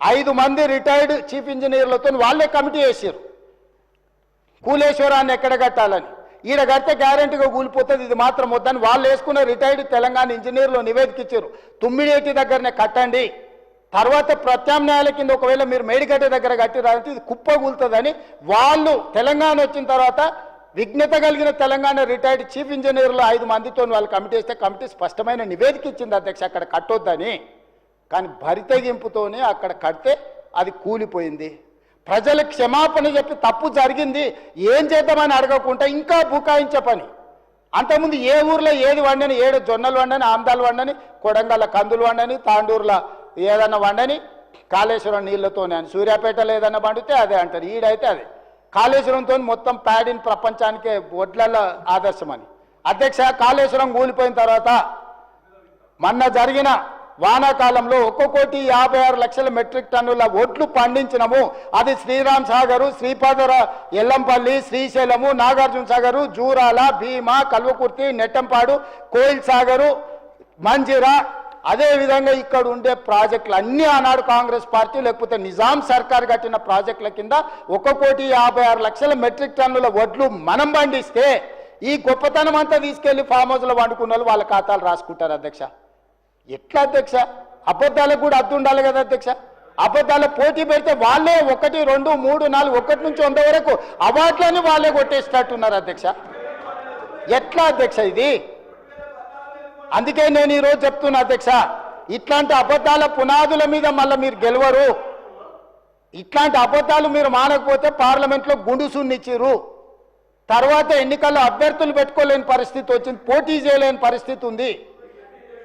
5 మంది retired chief ఇంజనీర్లతో వాళ్ళే committee వేసారు కూలేశ్వరాన్ని ఎక్కడ కట్టాలని. ఈడ కడితే గ్యారెంటీగా కూలిపోతుంది, ఇది మాత్రం వద్దని వాళ్ళు వేసుకున్న రిటైర్డ్ తెలంగాణ ఇంజనీర్లు నివేదిక ఇచ్చారు. తుమ్మిడేటి దగ్గరనే కట్టండి, తర్వాత ప్రత్యామ్నాయాల కింద ఒకవేళ మీరు మేడిగడ్డ దగ్గర కట్టిరాలంటే ఇది కుప్పగూలుతుందని వాళ్ళు తెలంగాణ వచ్చిన తర్వాత విఘ్నత కలిగిన తెలంగాణ రిటైర్డ్ చీఫ్ ఇంజనీర్లు 5 మందితో వాళ్ళు కమిటీ వేస్తే కమిటీ స్పష్టమైన నివేదిక ఇచ్చింది అధ్యక్ష అక్కడ కట్టొద్దని. కానీ భరితెగింపుతోనే అక్కడ కడితే అది కూలిపోయింది. ప్రజలకు క్షమాపణ చెప్పి తప్పు జరిగింది ఏం చేద్దామని అడగకుండా ఇంకా బుకాయించే పని. అంతకుముందు ఏ ఊర్లో ఏది వండని, 7 జొన్నలు వండని, ఆమ్దాలు వండని, కొడంగల్ల కందులు వండని, తాండూరులో ఏదన్నా వండని, కాళేశ్వరం నీళ్లతోనే అని. సూర్యాపేటలో ఏదన్నా వండితే అదే అంటారు, ఈడైతే అదే. కాళేశ్వరంతో మొత్తం ప్యాడిన్ ప్రపంచానికే వడ్లలో ఆదర్శమని. అధ్యక్ష కాళేశ్వరం కూలిపోయిన తర్వాత మొన్న జరిగిన వానాకాలంలో 1,56,00,000 మెట్రిక్ టన్నుల ఒడ్లు పండించినము. అది శ్రీరామ్ సాగరు, శ్రీపాదర, ఎల్లంపల్లి, శ్రీశైలము, నాగార్జున సాగరు, జూరాల, భీమా, కల్వకుర్తి, నెట్టంపాడు, కోయిల్ సాగరు, మంజిరా, అదేవిధంగా ఇక్కడ ఉండే ప్రాజెక్టులు అన్నీ ఆనాడు కాంగ్రెస్ పార్టీ లేకపోతే నిజాం సర్కార్ కట్టిన ప్రాజెక్టుల కింద 1,56,00,000 మెట్రిక్ టన్నుల ఒడ్లు మనం పండిస్తే ఈ గొప్పతనం అంతా తీసుకెళ్లి ఫామ్ హౌస్లో వండుకున్న వాళ్ళు వాళ్ళ ఖాతాలు రాసుకుంటారు అధ్యక్ష. ఎట్లా అధ్యక్ష? అబద్ధాలకు కూడా అర్థం ఉండాలి కదా అధ్యక్ష. అబద్ధాల పోటీ పెడితే వాళ్ళే 1, 2, 3, 4 1 నుంచి 100 వరకు అవార్డులని వాళ్ళే కొట్టేసేటట్టున్నారు అధ్యక్ష. ఎట్లా అధ్యక్ష ఇది? అందుకే నేను ఈరోజు చెప్తున్నా అధ్యక్ష, ఇట్లాంటి అబద్ధాల పునాదుల మీద మళ్ళీ మీరు గెలవరు. ఇట్లాంటి అబద్ధాలు మీరు మానకపోతే పార్లమెంట్లో గుండుసున్నిచ్చిర్రు. తర్వాత ఎన్నికల్లో అభ్యర్థులు పెట్టుకోలేని పరిస్థితి వచ్చింది, పోటీ చేయలేని పరిస్థితి ఉంది.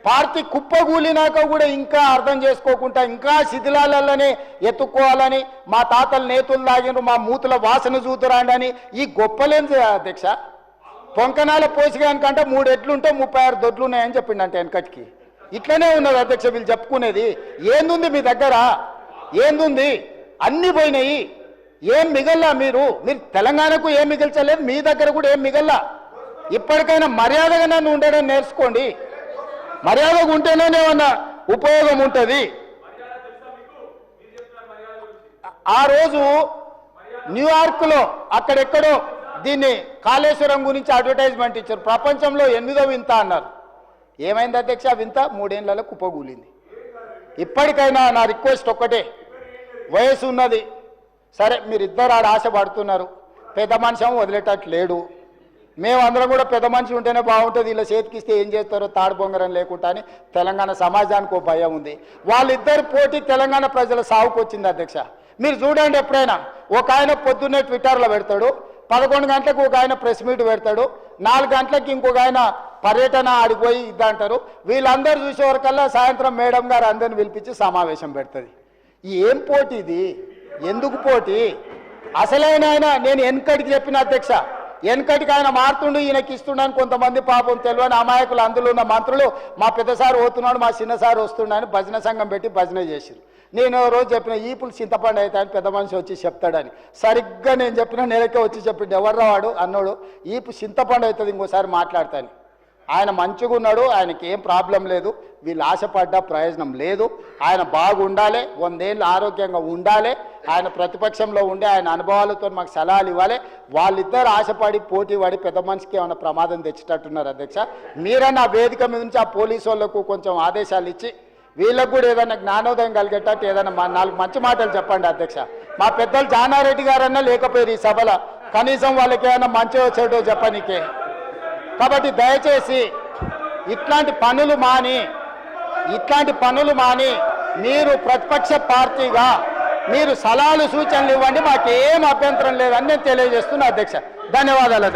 పార్టీ కుప్పగూలినాక కూడా ఇంకా అర్థం చేసుకోకుండా ఇంకా శిథిలాలలోనే ఎత్తుక్కోవాలని, మా తాతలు నేతులు తాగిన మా మూతుల వాసన చూతురాండని ఈ గొప్పలేని అధ్యక్ష. పొంకనాల పోసిగానికంటే 3 ఎడ్లుంటే 36 దొడ్లు ఉన్నాయని చెప్పిండంటే వెనకటికి. ఇట్లనే ఉన్నది అధ్యక్ష వీళ్ళు చెప్పుకునేది. ఏందుంది మీ దగ్గర? ఏందుంది? అన్నీ పోయినాయి, ఏం మిగల్లా. మీరు తెలంగాణకు ఏం మిగిల్చలేదు, మీ దగ్గర కూడా ఏం మిగల్లా. ఇప్పటికైనా మర్యాదగా నన్ను ఉండడం నేర్చుకోండి. మర్యాదగా ఉంటేనే ఏమన్నా ఉపయోగం ఉంటుంది. ఆ రోజు న్యూయార్క్లో అక్కడెక్కడో దీన్ని కాళేశ్వరం గురించి అడ్వర్టైజ్మెంట్ ఇచ్చారు. ప్రపంచంలో 8వ వింత అన్నారు. ఏమైంది అధ్యక్ష? వింత 3 ఏళ్లలో కుప్పగూలింది. ఇప్పటికైనా నా రిక్వెస్ట్ ఒక్కటే, వయసు ఉన్నది సరే, మీరిద్దరు ఆడ ఆశపడుతున్నారు, పెద్ద మనిషి వదిలేటట్టు లేడు. మేమందరం కూడా పెద్ద మనిషి ఉంటేనే బాగుంటుంది, ఇలా చేతికిస్తే ఏం చేస్తారో తాడు బొంగరం లేకుండా అని తెలంగాణ సమాజానికి ఒక భయం ఉంది. వాళ్ళిద్దరు పోటీ తెలంగాణ ప్రజల సాగుకు వచ్చింది అధ్యక్ష. మీరు చూడండి, ఎప్పుడైనా ఒక ఆయన పొద్దున్నే ట్విట్టర్లో పెడతాడు, 11 గంటలకు ఒక ఆయన ప్రెస్ మీట్ పెడతాడు, 4 గంటలకు ఇంకొక ఆయన పర్యటన ఆడిపోయి ఇద్దంటారు. వీళ్ళందరూ చూసేవరకల్లా సాయంత్రం మేడం గారు అందరిని పిలిపించి సమావేశం పెడుతుంది. ఏం పోటీ ఇది? ఎందుకు పోటీ? అసలైన ఆయన నేను వెనకటికి చెప్పిన అధ్యక్ష, వెనకటికి ఆయన మారుతుండు, ఈయనకి ఇస్తుండని కొంతమంది పాపం తెలియని అమాయకులు అందులో ఉన్న మంత్రులు మా పెద్దసారి పోతున్నాడు, మా చిన్నసారి వస్తున్నాడని భజన సంఘం పెట్టి భజన చేసిరు. నేను రోజు చెప్పిన ఈపులు చింతపండు అవుతాయని పెద్ద మనిషి వచ్చి చెప్తాడని. సరిగ్గా నేను చెప్పిన నెలకే వచ్చి చెప్పిండు, ఎవర్రా వాడు అన్నాడు, ఈపు చింతపండు అవుతుంది ఇంకోసారి మాట్లాడతాను. ఆయన మంచిగా ఉన్నాడు, ఆయనకి ఏం ప్రాబ్లం లేదు, వీళ్ళు ఆశపడ్డా ప్రయోజనం లేదు. ఆయన బాగుండాలి, 100 ఏళ్ళు ఆరోగ్యంగా ఉండాలి, ఆయన ప్రతిపక్షంలో ఉండి ఆయన అనుభవాలతో మాకు సలహాలు ఇవ్వాలి. వాళ్ళిద్దరు ఆశపడి పోటీ పడి పెద్ద మనిషికి ఏమైనా ప్రమాదం తెచ్చేటట్టున్నారు అధ్యక్ష. మీరన్నా ఆ వేదిక మీద నుంచి ఆ పోలీసు వాళ్ళకు కొంచెం ఆదేశాలు ఇచ్చి వీళ్ళకు కూడా ఏదైనా జ్ఞానోదయం కలిగేటట్టు ఏదైనా 4 మంచి మాటలు చెప్పండి అధ్యక్ష. మా పెద్దలు జానారెడ్డి గారన్నా లేకపోయారు ఈ సభలో, కనీసం వాళ్ళకి ఏమైనా మంచి వచ్చేటో చెప్పనీకే. కాబట్టి దయచేసి ఇట్లాంటి పనులు మాని మీరు ప్రతిపక్ష పార్టీగా మీరు సలహాలు సూచనలు ఇవ్వండి, మాకేం అభ్యంతరం లేదని నేను తెలియజేస్తున్నా అధ్యక్ష. ధన్యవాదాలు.